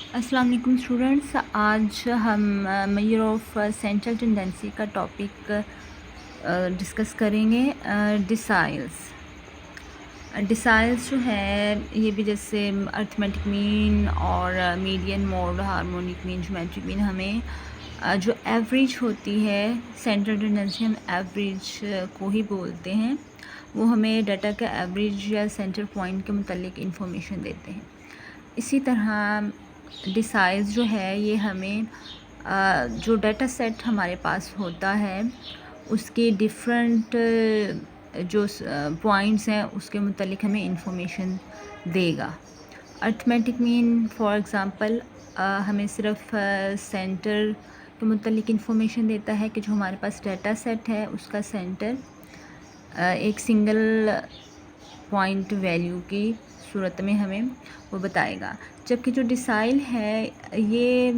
अस्सलाम वालेकुम स्टूडेंट्स। आज हम मेजर ऑफ सेंट्रल टेंडेंसी का टॉपिक डिस्कस करेंगे। डिसाइल्स जो है ये भी जैसे अर्थमेटिक मीन और median mode, harmonic mean, geometric mean, हमें जो एवरेज होती है सेंट्रल टेंडेंसी हम एवरेज को ही बोलते हैं। वो हमें डाटा का एवरेज या सेंटर पॉइंट के मुतालिक इंफॉर्मेशन देते हैं। इसी तरह डिसाइल्स जो है ये हमें जो डाटा सेट हमारे पास होता है उसके डिफरेंट जो पॉइंट्स हैं उसके मुतालिक हमें इंफॉर्मेशन देगा। अर्थमेटिक मीन फॉर एग्ज़ाम्पल हमें सिर्फ सेंटर के मुतालिक इंफॉर्मेशन देता है कि जो हमारे पास डाटा सेट है उसका सेंटर एक सिंगल पॉइंट वैल्यू की सूरत में हमें वो बताएगा। जबकि जो डिसाइल है ये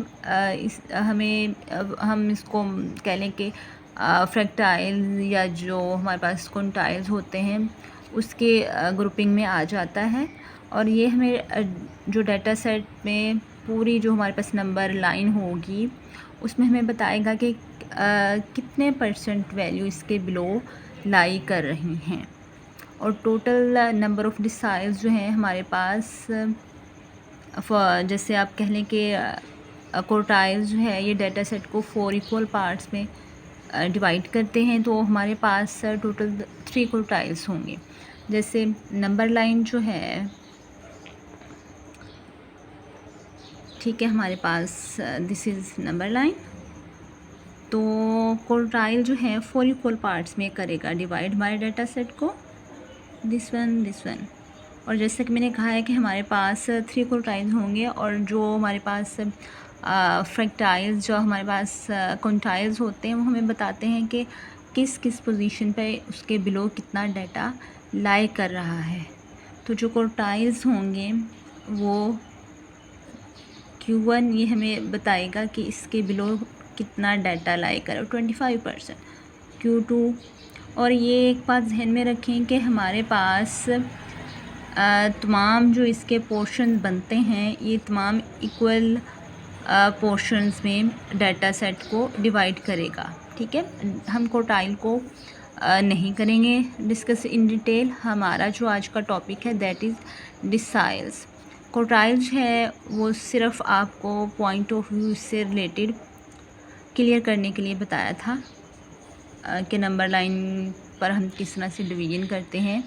हम इसको कह लें कि फ्रैक्टाइल या जो हमारे पास क्विंटाइल्स होते हैं उसके ग्रुपिंग में आ जाता है। और ये हमें जो डाटा सेट में पूरी जो हमारे पास नंबर लाइन होगी उसमें हमें बताएगा कि कितने परसेंट वैल्यू इसके बिलो लाई कर रही हैं। और टोटल नंबर ऑफ़ डिसाइल्स जो हैं हमारे पास, जैसे आप कह लें कि क्वार्टाइल्स जो है ये डाटा सेट को 4 इक्वल पार्ट्स में डिवाइड करते हैं, तो हमारे पास टोटल 3 क्वार्टाइल्स होंगे। जैसे नंबर लाइन जो है, ठीक है, हमारे पास दिस इज़ नंबर लाइन। तो क्वार्टाइल जो है 4 इक्वल पार्ट्स में करेगा डिवाइड हमारे डाटा सेट को, दिस वन। और जैसे कि मैंने कहा है कि हमारे पास 3 क्वार्टाइल्स होंगे और जो हमारे पास फ्रैक्टाइल्स, जो हमारे पास क्वांटाइल्स होते हैं वो हमें बताते हैं कि किस किस पोजीशन पे उसके बिलो कितना डाटा लाई कर रहा है। तो जो क्वार्टाइल्स होंगे वो Q1 ये हमें बताएगा कि इसके बिलो कितना डाटा लाई कर 25%। Q2, और ये एक बात जहन में रखें कि हमारे पास तमाम जो इसके पोर्शन बनते हैं ये तमाम इक्वल पोर्शंस में डाटा सेट को डिवाइड करेगा। ठीक है, हम क्वार्टाइल को नहीं करेंगे डिस्कस इन डिटेल। हमारा जो आज का टॉपिक है दैट इज़ डिसाइल्स। क्वार्टाइल्स है वो सिर्फ आपको पॉइंट ऑफ व्यू से रिलेटेड क्लियर करने के लिए बताया था कि नंबर लाइन पर हम किस तरह से डिवीजन करते हैं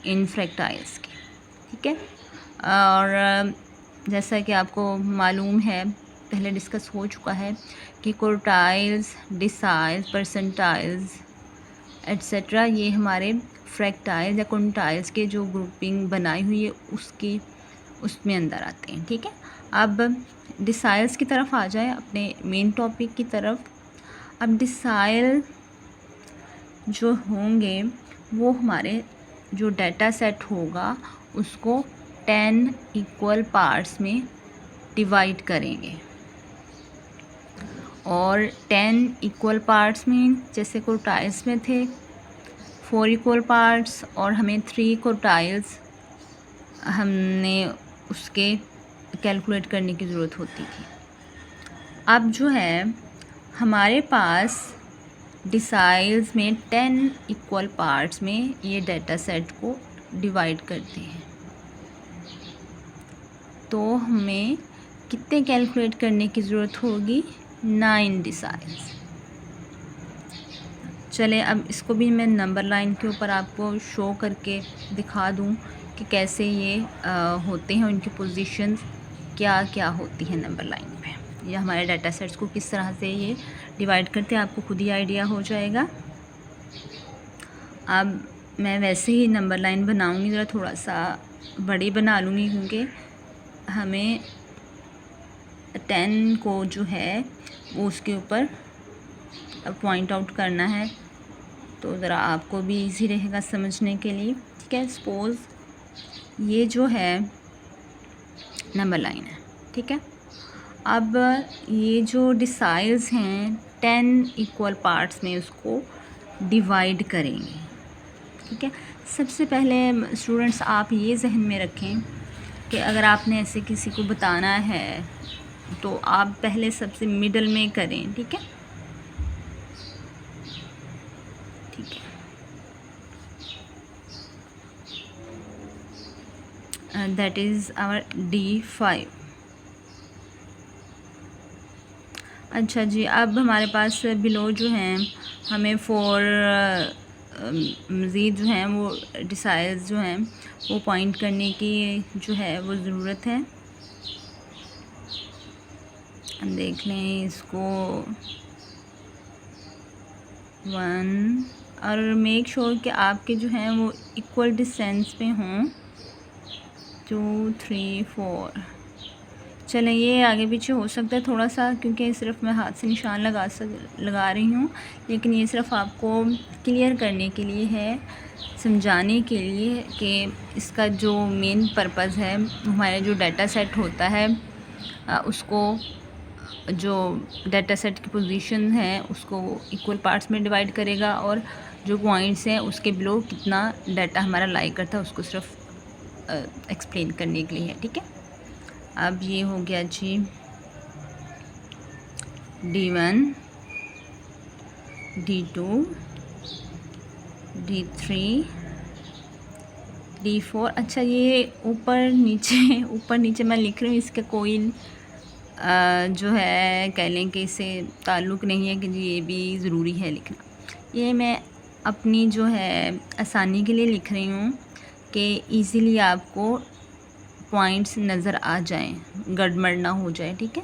इन फ्रैक्टाइल्स की। ठीक है, और जैसा कि आपको मालूम है, पहले डिस्कस हो चुका है कि क्वार्टाइल्स, डिसाइल्स, परसेंटाइल्स एट्सेट्रा ये हमारे फ्रैक्टाइल्स या क्विंटाइल्स के जो ग्रुपिंग बनाई हुई है उसमें अंदर आते हैं। ठीक है, अब डिसाइल्स की तरफ आ जाए, अपने मेन टॉपिक की तरफ। अब डिसाइल जो होंगे वो हमारे जो डाटा सेट होगा उसको 10 इक्वल पार्ट्स में डिवाइड करेंगे। और 10 इक्वल पार्ट्स में जैसे क्वार्टाइल्स में थे 4 इक्वल पार्ट्स और हमें 3 क्वार्टाइल्स हमने उसके कैलकुलेट करने की ज़रूरत होती थी। अब जो है हमारे पास डिसाइल्स में 10 इक्वल पार्ट्स में ये डाटा सेट को डिवाइड करते हैं, तो हमें कितने कैलकुलेट करने की ज़रूरत होगी? 9 डिसाइल्स। चले अब इसको भी मैं नंबर लाइन के ऊपर आपको शो करके दिखा दूं कि कैसे ये होते हैं, उनकी पोजीशंस क्या क्या होती हैं नंबर लाइन पे, या हमारे डाटा सेट्स को किस तरह से ये डिवाइड करते हैं, आपको खुद ही आइडिया हो जाएगा। अब मैं वैसे ही नंबर लाइन बनाऊंगी, ज़रा थोड़ा सा बड़ी बना लूँगी क्योंकि हमें 10 को जो है वो उसके ऊपर पॉइंट आउट करना है, तो ज़रा आपको भी इजी रहेगा समझने के लिए। ठीक है, सपोज़ ये जो है नंबर लाइन है। ठीक है, अब ये जो डिसाइल्स हैं 10 इक्वल पार्ट्स में उसको डिवाइड करेंगे। ठीक है, सबसे पहले स्टूडेंट्स आप ये जहन में रखें कि अगर आपने ऐसे किसी को बताना है तो आप पहले सबसे मिडल में करें, ठीक है। ठीक है, दैट इज़ आवर D5। अच्छा जी, अब हमारे पास बिलो जो हैं हमें 4 मज़ीद जो हैं वो डिसाइल्स जो हैं वो पॉइंट करने की जो है वो ज़रूरत है। हम देख लें इसको 1, और मेक श्योर कि आपके जो हैं वो इक्वल डिस्टेंस पे हों। 2 3 4। चलें, ये आगे पीछे हो सकता है थोड़ा सा, क्योंकि सिर्फ मैं हाथ से निशान लगा रही हूँ, लेकिन ये सिर्फ आपको क्लियर करने के लिए है, समझाने के लिए कि इसका जो मेन पर्पस है, हमारे जो डाटा सेट होता है उसको, जो डाटा सेट की पोजीशन है उसको इक्वल पार्ट्स में डिवाइड करेगा, और जो पॉइंट्स हैं उसके बिलो कितना डाटा हमारा लाई करता है उसको सिर्फ एक्सप्लेन करने के लिए है, ठीक है। अब ये हो गया जी D1, D2, D3, D4। अच्छा, ये ऊपर नीचे मैं लिख रही हूँ, इसका कोई जो है कह लें कि इससे ताल्लुक़ नहीं है कि ये भी ज़रूरी है लिखना। ये मैं अपनी जो है आसानी के लिए लिख रही हूँ कि इजीली आपको पॉइंट्स नज़र आ जाएं, गड़बड़ ना हो जाए, ठीक है।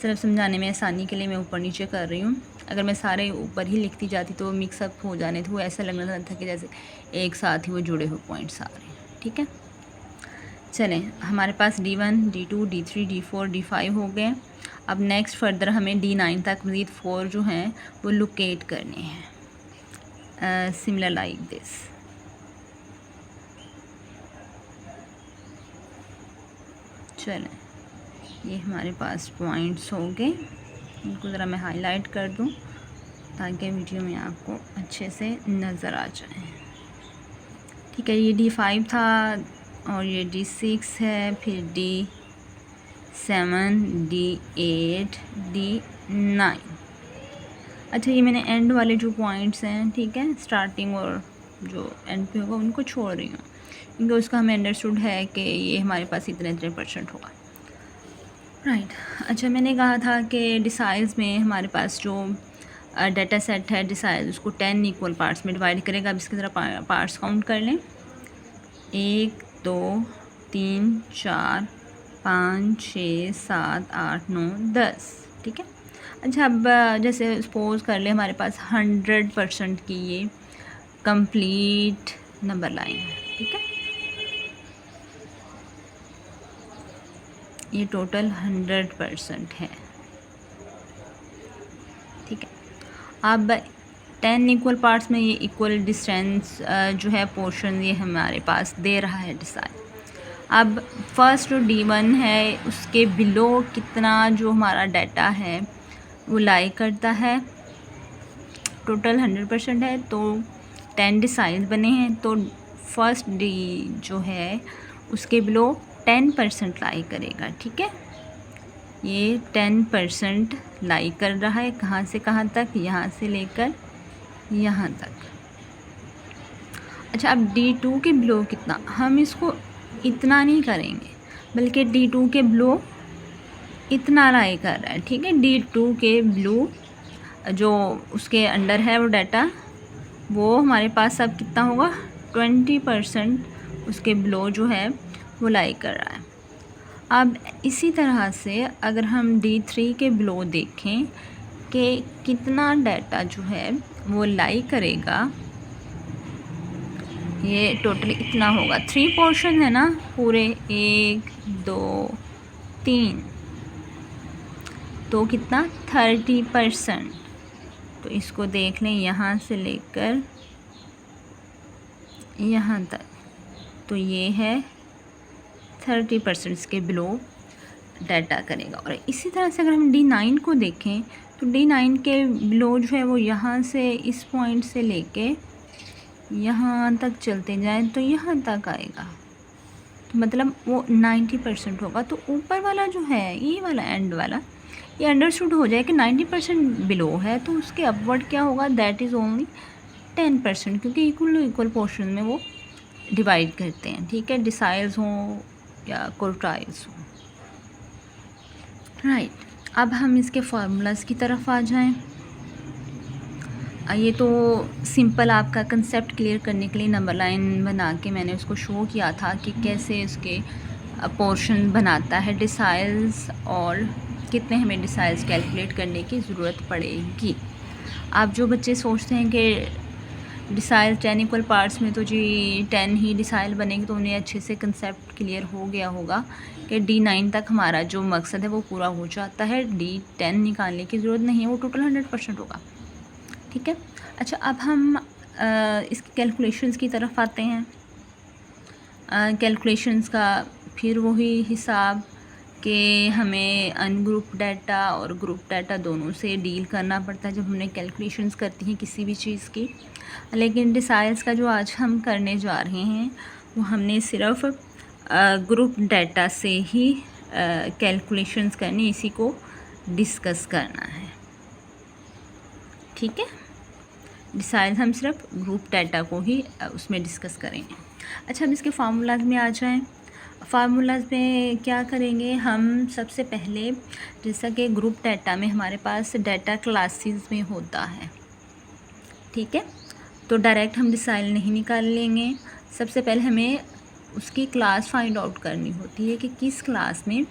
सिर्फ समझाने में आसानी के लिए मैं ऊपर नीचे कर रही हूँ। अगर मैं सारे ऊपर ही लिखती जाती तो मिक्सअप हो जाने थे, वो ऐसा लगना था कि जैसे एक साथ ही वो जुड़े हुए पॉइंट्स आ रहे हैं, ठीक है। चलें, हमारे पास D1, D2, D3, D4, D5 हो गए। अब नेक्स्ट फर्दर हमें D9 तक मज़ीद 4 जो हैं वो लोकेट करने हैं, सिमिलर लाइक दिस। चलें, ये हमारे पास पॉइंट्स हो गए, इनको ज़रा मैं हाईलाइट कर दूं ताकि वीडियो में आपको अच्छे से नज़र आ जाए। ठीक है, ये D5 था और ये D6 है, फिर D7, D8, D9। अच्छा, ये मैंने एंड वाले जो पॉइंट्स हैं, ठीक है, स्टार्टिंग और जो एंड पे होगा उनको छोड़ रही हूँ, क्योंकि उसका हमें अंडरस्टूड है कि ये हमारे पास इतने % होगा, राइट। अच्छा, मैंने कहा था कि डिसाइल्स में हमारे पास जो डाटा सेट है डिसाइल्स, उसको 10 इक्वल पार्ट्स में डिवाइड करेगा। अब इसकी तरह पार्ट्स काउंट कर लें, 1 2 3 4 5 6 7 8 9 10, ठीक है। अच्छा, अब जैसे सपोज़ कर ले हमारे पास 100% की ये कंप्लीट नंबर लाइन है, ठीक है। ये टोटल 100% है, ठीक है। अब 10 इक्वल पार्ट्स में ये इक्वल डिस्टेंस जो है पोर्शन ये हमारे पास दे रहा है डिसाइड। अब फर्स्ट जो D1 है उसके बिलो कितना जो हमारा डाटा है वो लाई करता है। टोटल 100% है तो 10 डिसाइड बने हैं, तो फर्स्ट D जो है उसके बिलो 10% लाई करेगा, ठीक है। ये 10% लाई कर रहा है, कहाँ से कहाँ तक, यहाँ से लेकर यहाँ तक। अच्छा, अब D2 के बिलो कितना, हम इसको इतना नहीं करेंगे बल्कि D2 के बिलो इतना लाई कर रहा है, ठीक है। D2 के बिलो जो उसके अंडर है वो डाटा, वो हमारे पास अब कितना होगा, 20% उसके बिलो जो है वो लाई कर रहा है। अब इसी तरह से अगर हम D3 के बिलो देखें कि कितना डाटा जो है वो लाई करेगा, ये टोटली इतना होगा। 3 पोर्शन है ना पूरे, 1 2 3, तो कितना 30%। तो इसको देख लें यहाँ से लेकर यहाँ तक, तो ये है 30% इसके बिलो डाटा करेगा। और इसी तरह से अगर हम D9 को देखें तो D9 के बिलो जो है वो यहाँ से इस पॉइंट से लेके यहाँ तक चलते जाएं तो यहाँ तक आएगा, तो मतलब वो 90% होगा। तो ऊपर वाला जो है ये वाला एंड वाला ये अंडरस्टूड हो जाए कि 90% बिलो है तो उसके अपवर्ड क्या होगा, दैट इज़ ओनली 10%, क्योंकि इक्वल पोर्शन में वो डिवाइड करते हैं, ठीक है, डिसाइल्स हों या क्वार्टाइल्स हों, राइट। अब हम इसके फार्मूलाज की तरफ आ जाएं। ये तो सिंपल आपका कंसेप्ट क्लियर करने के लिए नंबर लाइन बना के मैंने उसको शो किया था कि कैसे उसके पोर्शन बनाता है डिसाइल्स, और कितने हमें डिसाइल्स कैलकुलेट करने की ज़रूरत पड़ेगी। आप जो बच्चे सोचते हैं कि डिसाइल 10 इक्वल पार्ट्स में तो जी 10 ही डिसाइल बनेंगे, तो उन्हें अच्छे से कंसेप्ट क्लियर हो गया होगा कि D9 तक हमारा जो मकसद है वो पूरा हो जाता है, D10 निकालने की ज़रूरत नहीं है, वो टोटल 100% होगा, ठीक है। अच्छा, अब हम इसकी कैलकुलेशंस की तरफ आते हैं। कैलकुलेशंस का फिर वही हिसाब कि हमें अनग्रुप डाटा और ग्रुप डाटा दोनों से डील करना पड़ता है जब हमने कैलकुलेशंस करती हैं किसी भी चीज़ की। लेकिन डिसाइल्स का जो आज हम करने जा रहे हैं वो हमने सिर्फ ग्रुप डाटा से ही कैलकुलेशंस करनी, इसी को डिस्कस करना है, ठीक है। डिसाइल्स हम सिर्फ ग्रुप डाटा को ही उसमें डिस्कस करेंगे। अच्छा, अब इसके फार्मूलाज में आ जाएं। फार्मूलाज में क्या करेंगे हम, सबसे पहले जैसा कि ग्रुप डाटा में हमारे पास डाटा क्लासेस में होता है, ठीक है, तो डायरेक्ट हम डिसाइल नहीं निकाल लेंगे। सबसे पहले हमें उसकी क्लास फाइंड आउट करनी होती है कि किस क्लास में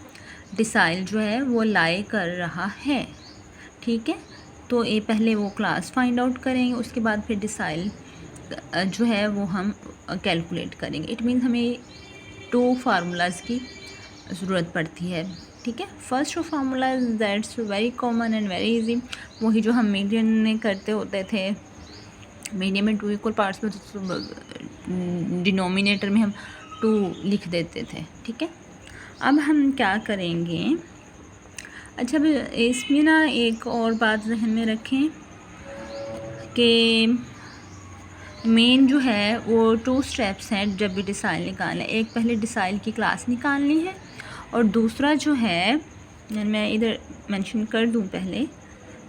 डिसाइल जो है वो लाई कर रहा है, ठीक है। तो ये पहले वो क्लास फाइंड आउट करेंगे, उसके बाद फिर डिसाइल जो है वो हम कैलकुलेट करेंगे। इट मीन हमें 2 फार्मूलाज की ज़रूरत पड़ती है, ठीक है। First formula that's very common and very easy, वही जो हम मीडियन में करते होते थे। मीडियन में 2 इक्वल पार्ट्स में तो डिनोमिनेटर में हम 2 लिख देते थे, ठीक है। अब हम क्या करेंगे, अच्छा अब इसमें ना एक और बात जहन में रखें कि मेन जो है वो 2 स्टेप्स हैं जब भी डिसाइल निकालना है। एक पहले डिसाइल की क्लास निकालनी है, और दूसरा जो है मैं इधर मेंशन कर दूं पहले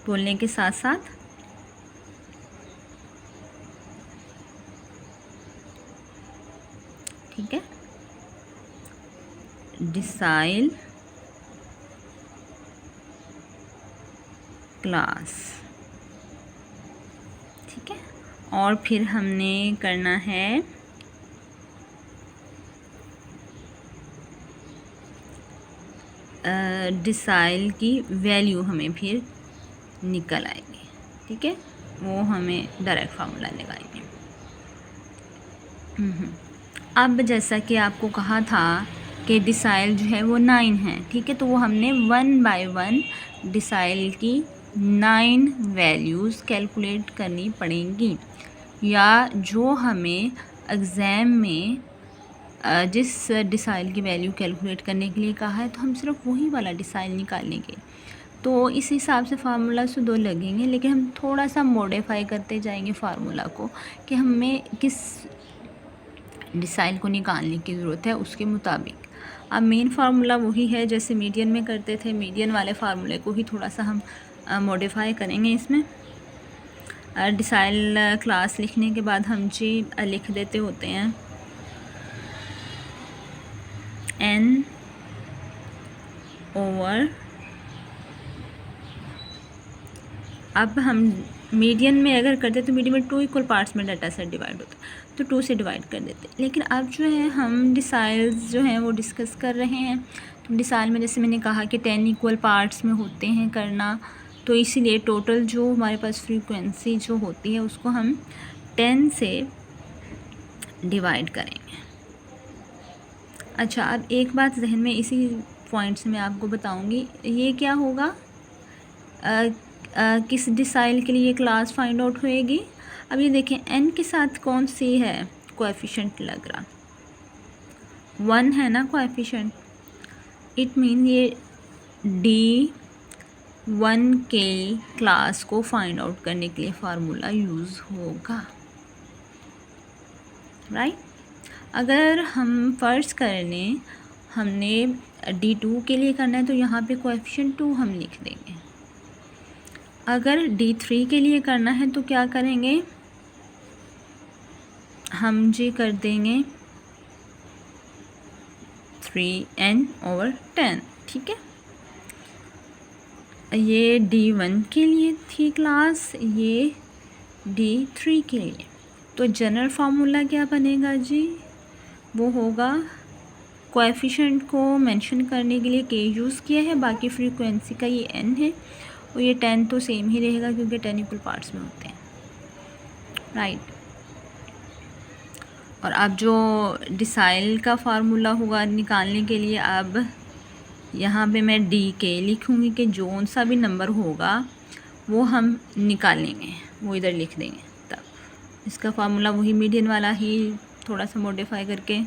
बोलने के साथ साथ, ठीक है, डिसाइल क्लास, ठीक है। और फिर हमने करना है डिसाइल की वैल्यू हमें फिर निकल आएगी, ठीक है, वो हमें डायरेक्ट फार्मूला लगाएंगे। अब जैसा कि आपको कहा था कि डिसाइल जो है वो 9 है, ठीक है, तो वो हमने 1 बाय 1 डिसाइल की 9 वैल्यूज़ कैलकुलेट करनी पड़ेंगी, या जो हमें एग्ज़ाम में जिस डिसाइल की वैल्यू कैलकुलेट करने के लिए कहा है तो हम सिर्फ वही वाला डिसाइल निकालेंगे। तो इस हिसाब से फार्मूला से 2 लगेंगे, लेकिन हम थोड़ा सा मॉडिफाई करते जाएंगे फार्मूला को कि हमें किस डिसाइल को निकालने की ज़रूरत है उसके मुताबिक। अब मेन फार्मूला वही है जैसे मीडियन में करते थे, मीडियन वाले फार्मूले को ही थोड़ा सा हम मॉडिफाई करेंगे इसमें। डिसाइल क्लास लिखने के बाद हम जी लिख देते होते हैं n ओवर, अब हम मीडियन में अगर करते तो मीडियन में 2 इक्वल पार्ट्स में डाटा सेट डिवाइड होता तो 2 से डिवाइड कर देते। लेकिन अब जो है हम डिसाइल्स जो हैं वो डिस्कस कर रहे हैं, तो डिसाइल में जैसे मैंने कहा कि 10 इक्वल पार्ट्स में होते हैं करना, तो इसीलिए टोटल जो हमारे पास फ्रीक्वेंसी जो होती है उसको हम 10 से डिवाइड करेंगे। अच्छा, अब एक बात जहन में इसी पॉइंट से मैं आपको बताऊंगी, ये क्या होगा, किस डिसाइल के लिए क्लास फाइंड आउट होएगी। अब ये देखें n के साथ कौन सी है कोएफिशिएंट लग रहा, 1 है ना कोएफिशिएंट, इट मीन ये D1 के क्लास को फाइंड आउट करने के लिए फार्मूला यूज़ होगा, राइट। अगर हम फ़र्ज़ कर लें हमने D2 के लिए करना है तो यहाँ पे कोएफिशिएंट 2 हम लिख देंगे, अगर D3 के लिए करना है तो क्या करेंगे, हम जी कर देंगे 3n/10, ठीक है। ये D1 के लिए थी क्लास, ये D3 के लिए। तो जनरल फार्मूला क्या बनेगा जी, वो होगा कोएफिशिएंट को मेंशन करने के लिए k यूज़ किया है, बाकी फ्रीक्वेंसी का ये n है, और ये 10 तो सेम ही रहेगा क्योंकि 10 इक्वल पार्ट्स में होते हैं, राइट। और अब जो डिसाइल का फार्मूला होगा निकालने के लिए, अब यहाँ पे मैं DK लिखूँगी कि जो सा भी नंबर होगा वो हम निकालेंगे, वो इधर लिख देंगे। तब इसका फार्मूला वही मीडियन वाला ही, थोड़ा सा मॉडिफाई करके।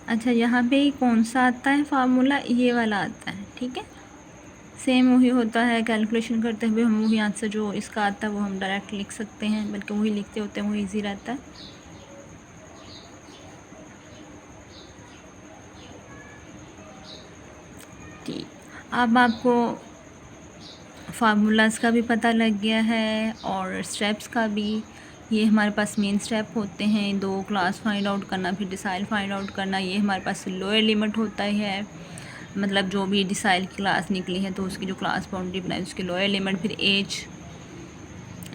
अच्छा, यहाँ पे कौन सा आता है फार्मूला, ये वाला आता है, ठीक है। सेम वही होता है, कैलकुलेशन करते हुए हम वही आंसर जो इसका आता है वो हम डायरेक्ट लिख सकते हैं, बल्कि वही लिखते होते हैं, वो इजी रहता है। ठीक, अब आपको फार्मूलाज का भी पता लग गया है और स्टेप्स का भी। ये हमारे पास मेन स्टेप होते हैं, 2 क्लास फाइंड आउट करना, फिर डिसाइल फाइंड आउट करना। ये हमारे पास लोअर लिमिट होता है, मतलब जो भी डिसाइल की क्लास निकली है तो उसकी जो क्लास बाउंड्री बनाई उसकी लोअर लिमिट। फिर as,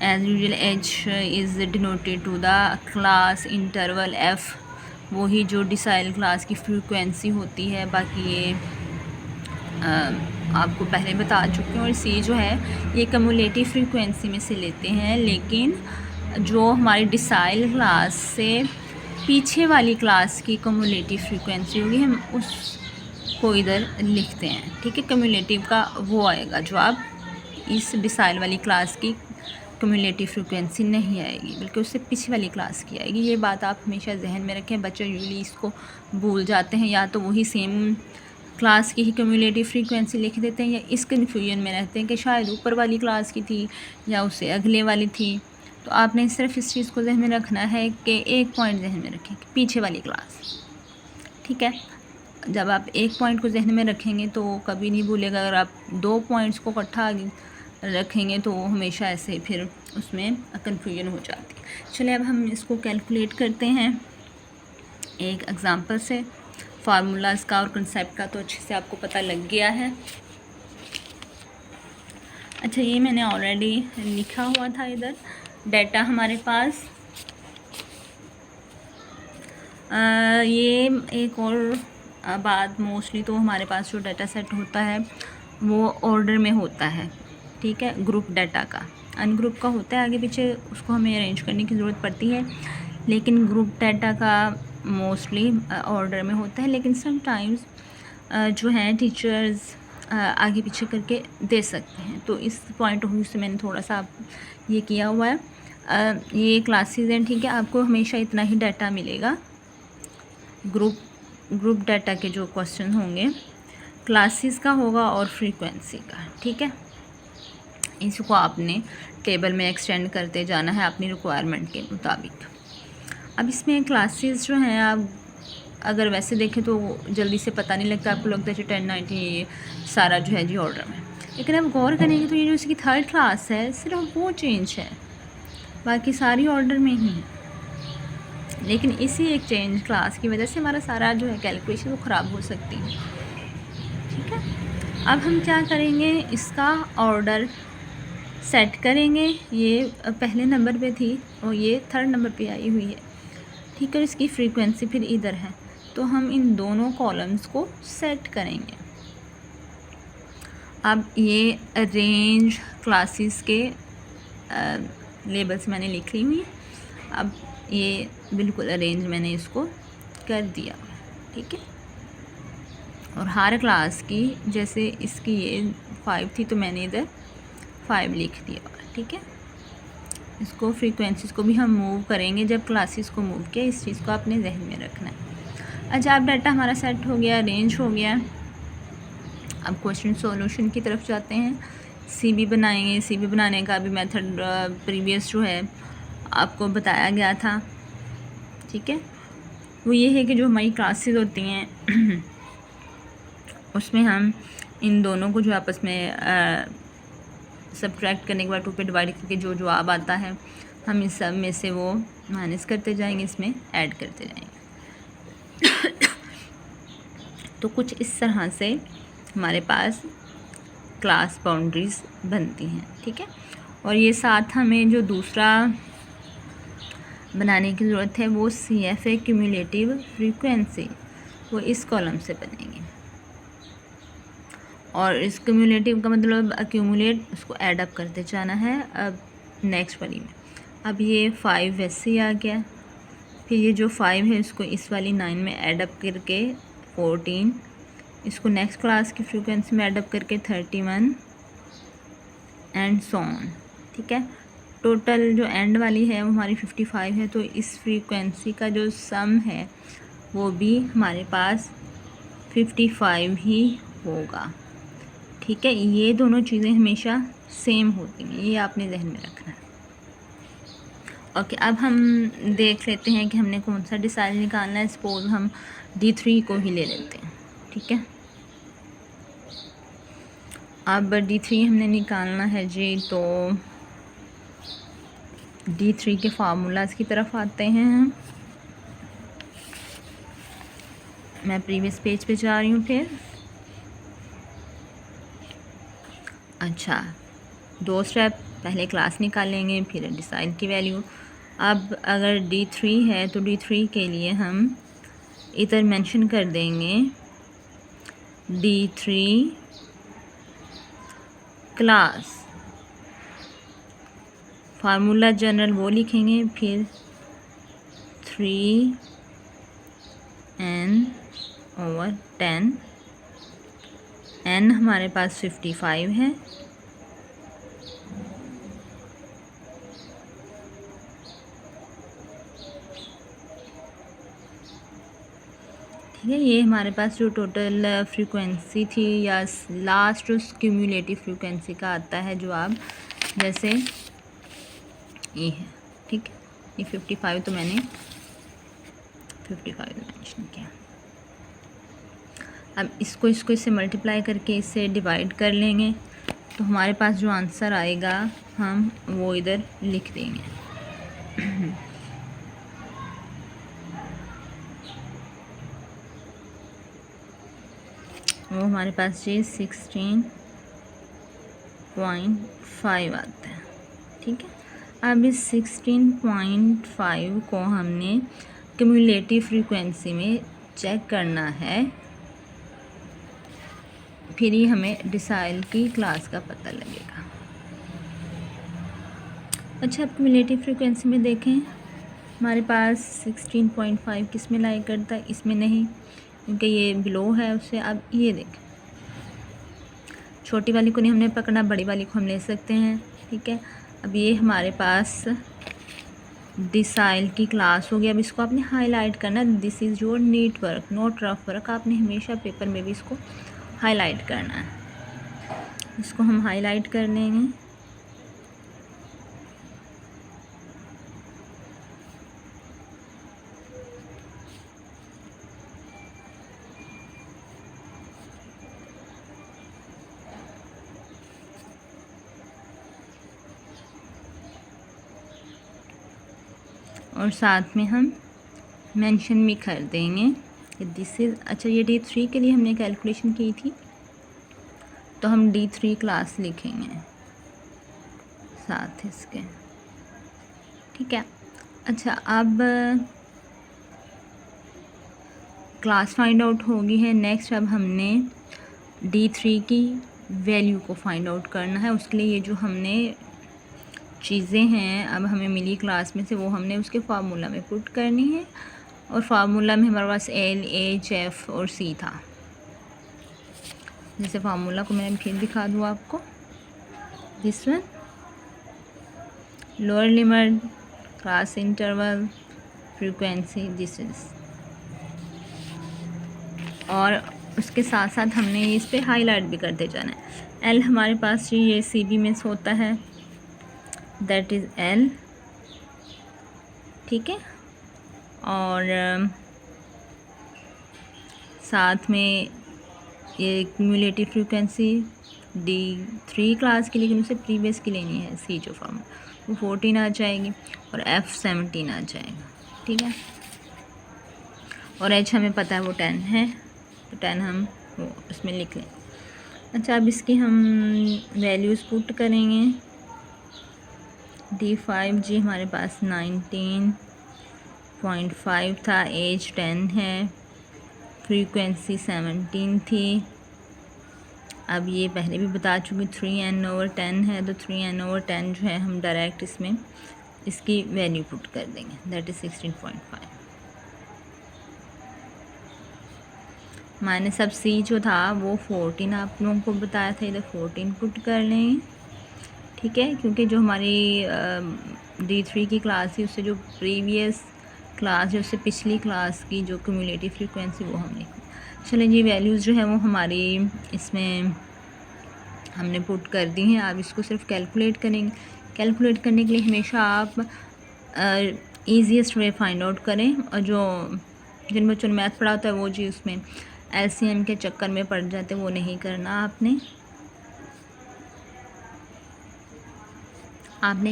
as usual h is denoted to the class interval f, वही जो डिसाइल क्लास की फ्रीक्वेंसी होती है। बाकी ये आपको पहले बता चुके हैं। और सी जो है ये कम्युलेटिव फ्रीक्वेंसी में से लेते हैं, लेकिन जो हमारी डिसाइल क्लास से पीछे वाली क्लास की कम्युलेटिव फ्रीक्वेंसी होगी हम उसको इधर लिखते हैं, ठीक है। कम्युलेटिव का वो आएगा जो आप इस डिसाइल वाली क्लास की कम्युलेटिव फ्रीक्वेंसी नहीं आएगी, बल्कि उससे पीछे वाली क्लास की आएगी। ये बात आप हमेशा जहन में रखें, बच्चे यूजुअली इसको भूल जाते हैं, या तो वही सेम क्लास की ही कम्युलेटिव फ्रीक्वेंसी लिख देते हैं, या इस कन्फ्यूजन में रहते हैं कि शायद ऊपर वाली क्लास की थी या उससे अगले वाली थी। तो आपने सिर्फ इस चीज़ को जहन में रखना है कि एक पॉइंट जहन में रखें कि पीछे वाली क्लास, ठीक है। जब आप एक पॉइंट को जहन में रखेंगे तो कभी नहीं भूलेगा। अगर आप 2 पॉइंट्स को इकट्ठा रखेंगे तो हमेशा ऐसे फिर उसमें कन्फ्यूजन हो जाती है। चलिए अब हम इसको कैलकुलेट करते हैं एक एग्ज़ाम्पल से। फार्मूलाज़ का और कंसेप्ट का तो अच्छे से आपको पता लग गया है। अच्छा, ये मैंने ऑलरेडी लिखा हुआ था इधर डाटा हमारे पास। ये एक और बात, मोस्टली तो हमारे पास जो डाटा सेट होता है वो ऑर्डर में होता है, ठीक है। ग्रुप डाटा का, अनग्रुप का होता है आगे पीछे, उसको हमें अरेंज करने की ज़रूरत पड़ती है, लेकिन ग्रुप डाटा का मोस्टली ऑर्डर में होता है। लेकिन समटाइम्स जो है टीचर्स आगे पीछे करके दे सकते हैं, तो इस पॉइंट ऑफ व्यू से मैंने थोड़ा सा ये किया हुआ है। ये क्लासेस हैं, ठीक है। आपको हमेशा इतना ही डाटा मिलेगा, ग्रुप डाटा के जो क्वेश्चन होंगे क्लासेस का होगा और फ्रीक्वेंसी का, ठीक है। इसको आपने टेबल में एक्सटेंड करते जाना है अपनी रिक्वायरमेंट के मुताबिक। अब इसमें क्लासेस जो हैं, आप अगर वैसे देखें तो जल्दी से पता नहीं लगता, आपको लगता है 1090 सारा जो है जी ऑर्डर में, लेकिन अब गौर करेंगे तो ये जो इसकी 3rd क्लास है सिर्फ वो चेंज है, बाकी सारी ऑर्डर में ही है। लेकिन इसी एक चेंज क्लास की वजह से हमारा सारा जो है कैलकुलेशन वो ख़राब हो सकती है, ठीक है। अब हम क्या करेंगे, इसका ऑर्डर सेट करेंगे। ये पहले नंबर पे थी और ये 3rd नंबर पे आई हुई है, ठीक है। इसकी फ्रीक्वेंसी फिर इधर है, तो हम इन दोनों कॉलम्स को सेट करेंगे। अब ये रेंज क्लासेस के लेबल्स मैंने लिख ली हुई है। अब ये बिल्कुल अरेंज मैंने इसको कर दिया, ठीक है। और हर क्लास की, जैसे इसकी ये 5 थी तो मैंने इधर 5 लिख दिया, ठीक है। इसको फ्रीक्वेंसीज को भी हम मूव करेंगे जब क्लासेस को मूव किया, इस चीज़ को आपने जहन में रखना है। अच्छा, अब डाटा हमारा सेट हो गया, अरेंज हो गया। अब क्वेश्चन सॉल्यूशन की तरफ जाते हैं। सीबी बनाएंगे। सीबी बनाने का भी मेथड प्रीवियस जो है आपको बताया गया था, ठीक है। वो ये है कि जो हमारी क्लासेस होती हैं उसमें हम इन दोनों को जो आपस में सब्ट्रैक्ट करने के बाद 2 पे डिवाइड करके जो जवाब आता है हम इस सब में से वो माइनस करते जाएंगे, इसमें ऐड करते जाएंगे। तो कुछ इस तरह से हमारे पास क्लास बाउंड्रीज़ बनती हैं, ठीक है। और ये साथ हमें जो दूसरा बनाने की ज़रूरत है वो CFA क्यूमुलेटिव फ्रीक्वेंसी, वो इस कॉलम से बनेंगे। और इस क्यूमुलेटिव का मतलब अक्यूमुलेट, उसको ऐड अप करते जाना है। अब नेक्स्ट वाली में अब ये 5 वैसे ही आ गया, फिर ये जो 5 है इसको इस वाली 9 में ऐड अप करके 14, इसको नेक्स्ट क्लास की फ्रीक्वेंसी में ऐड अप करके 31 एंड सो ऑन, ठीक है। टोटल जो एंड वाली है वो हमारी 55 है, तो इस फ्रीक्वेंसी का जो सम है वो भी हमारे पास 55 ही होगा, ठीक है। ये दोनों चीज़ें हमेशा सेम होती हैं, ये आपने जहन में रखना है। ओके, अब हम देख लेते हैं कि हमने कौन सा डिसाइल निकालना है। सपोज हम D3 को ही ले लेते हैं, ठीक है। अब D3 हमने निकालना है जी, तो D3 के फार्मूलाज की तरफ आते हैं हम। मैं प्रीवियस पेज पे जा रही हूँ फिर। अच्छा, 2 स्टेप, पहले क्लास निकालेंगे फिर डिसाइल की वैल्यू। अब अगर D3 है तो D3 के लिए हम इधर मेंशन कर देंगे D3 क्लास, फार्मूला जनरल वो लिखेंगे, फिर 3n/10, n हमारे पास 55 है, ठीक है। ये हमारे पास जो टोटल फ्रीक्वेंसी थी या लास्ट क्यूमुलेटिव फ्रीक्वेंसी का आता है जवाब, जैसे ये है, ठीक है। ये 55 तो मैंने 55 मेंशन किया। अब इसको इससे मल्टीप्लाई करके इससे डिवाइड कर लेंगे, तो हमारे पास जो आंसर आएगा हम वो इधर लिख देंगे। वो हमारे पास जी 16.5 आता है, ठीक है। अब इस 16.5 को हमने क्यूमुलेटिव फ्रीक्वेंसी में चेक करना है, फिर ही हमें डिसाइल की क्लास का पता लगेगा। अच्छा, अब क्यूमुलेटिव फ्रीक्वेंसी में देखें, हमारे पास 16.5 किस में लाई करता है, इसमें नहीं, क्योंकि ये बिलो है उससे। अब ये देखें, छोटी वाली को नहीं हमने पकड़ना, बड़ी वाली को हम ले सकते हैं, ठीक है। अब ये हमारे पास डिसाइल की क्लास हो गई। अब इसको आपने हाईलाइट करना, this is your neat work, note rough work. आपने हमेशा पेपर में भी इसको हाईलाइट करना है। इसको हम हाईलाइट कर लेंगे। और साथ में हम मेंशन भी कर देंगे कि दिस इज़, अच्छा ये D3 के लिए हमने कैलकुलेशन की थी, तो हम D3 क्लास लिखेंगे साथ इसके, ठीक है। अच्छा, अब क्लास फाइंड आउट होगी है। नेक्स्ट अब हमने D3 की वैल्यू को फाइंड आउट करना है। उसके लिए ये जो हमने चीज़ें हैं अब हमें मिली क्लास में से, वो हमने उसके फार्मूला में पुट करनी है। और फार्मूला में हमारे पास L, H, F और C था। जैसे फार्मूला को मैं फिर दिखा दूँ आपको, this one, lower limit, class interval, frequency, this is. और उसके साथ साथ हमने इस पे हाईलाइट भी करते जाना है। L हमारे पास ये CB में होता है, दैट इज़ L, ठीक है। और साथ में ये क्यूमुलेटिव फ्रीक्वेंसी D3 क्लास की, लेकिन उसे प्रीवियस की लेनी है, सी जो फॉर्म वो 14 आ जाएगी और F 17 आ जाएगा, ठीक है। और H हमें पता है वो 10 है, तो 10 हम वो इसमें लिख लें। अच्छा, अब इसकी हम वैल्यूज़ पुट करेंगे। D5G हमारे पास 19.5 था, एज 10 है, फ्रीक्वेंसी 17 थी। अब ये पहले भी बता चुकी 3n/10 है, तो 3n/10 जो है हम डायरेक्ट इसमें इसकी वैल्यू पुट कर देंगे, दैट इज़ 16.5 माइनस। अब C जो था वो 14 आप लोगों को बताया था, इधर 14 पुट कर लें, ठीक है, क्योंकि जो हमारी D3 की क्लास थी उससे जो प्रीवियस क्लास है उससे पिछली क्लास की जो क्यूमुलेटिव फ्रीक्वेंसी वो हमने, चलें जी, वैल्यूज़ जो है वो हमारी इसमें हमने पुट कर दी हैं। आप इसको सिर्फ कैलकुलेट करेंगे। कैलकुलेट करने के लिए हमेशा आप ईजीएस्ट वे फाइंड आउट करें, और जो जिन बच्चों ने मैथ पढ़ा होता है वो जी उसमें एलसीएम के चक्कर में पड़ जाते, वो नहीं करना आपने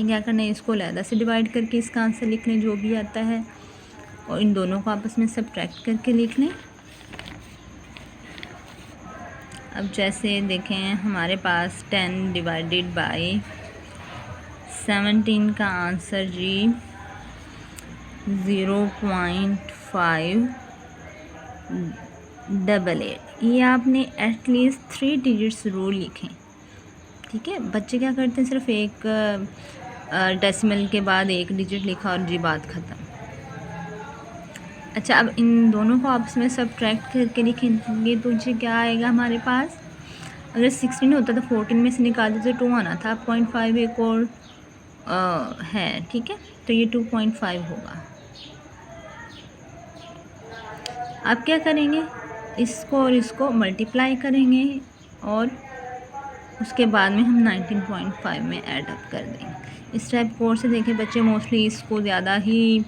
क्या करना है, इसको अलहदा से डिवाइड करके इसका आंसर लिख लें जो भी आता है, और इन दोनों को आपस में सब्ट्रैक्ट करके लिख लें। अब जैसे देखें हमारे पास 10 डिवाइडेड बाई 17 का आंसर जी 0.588। ये आपने एटलीस्ट 3 डिजिट्स ज़रूर लिखें, ठीक है। बच्चे क्या करते हैं, सिर्फ एक डेसिमल के बाद एक डिजिट लिखा और जी बात ख़त्म। अच्छा, अब इन दोनों को आपस में सब्ट्रैक्ट करके लिखेंगे तो जी क्या आएगा हमारे पास। अगर 16 होता तो 14 में से निकालते तो 2 आना था, 0.5 एक और है, ठीक है, तो ये 2.5 होगा। आप क्या करेंगे, इसको और इसको मल्टीप्लाई करेंगे और उसके बाद में हम 19.5 में ऐड अप कर देंगे। इस टाइप कोर्स से देखें बच्चे मोस्टली इसको ज़्यादा ही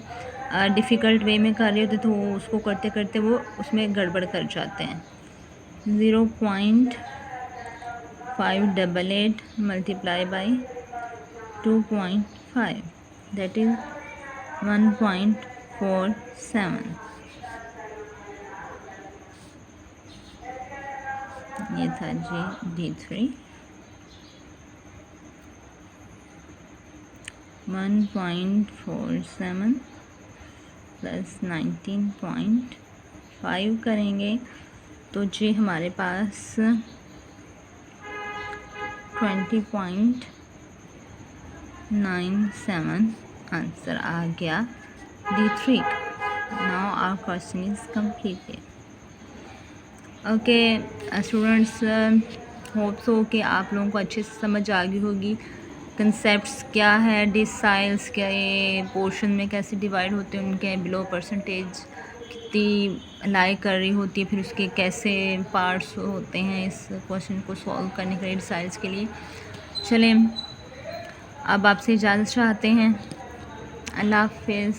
डिफ़िकल्ट वे में कर रहे होते, तो उसको करते करते वो उसमें गड़बड़ कर जाते हैं। 0.588 मल्टीप्लाई बाई 2.5 दैट इज़ 1.47। ये था जी D3। 1.47 प्लस 19.5 करेंगे तो जी हमारे पास 20.97 आंसर आ गया D3। Now our question is completed. Okay students, hope so कि आप लोगों को अच्छे से समझ आ गई होगी कंसेप्ट्स क्या है, डिसाइल्स क्या, ये पोर्शन में कैसे डिवाइड होते हैं, उनके बिलो परसेंटेज कितनी लाई कर रही होती है, फिर उसके कैसे पार्ट्स होते हैं इस क्वेश्चन को सॉल्व करने के लिए, डिसाइल्स के लिए। चलें अब आपसे इजाज़त चाहते हैं, अल्लाह हाफिज़।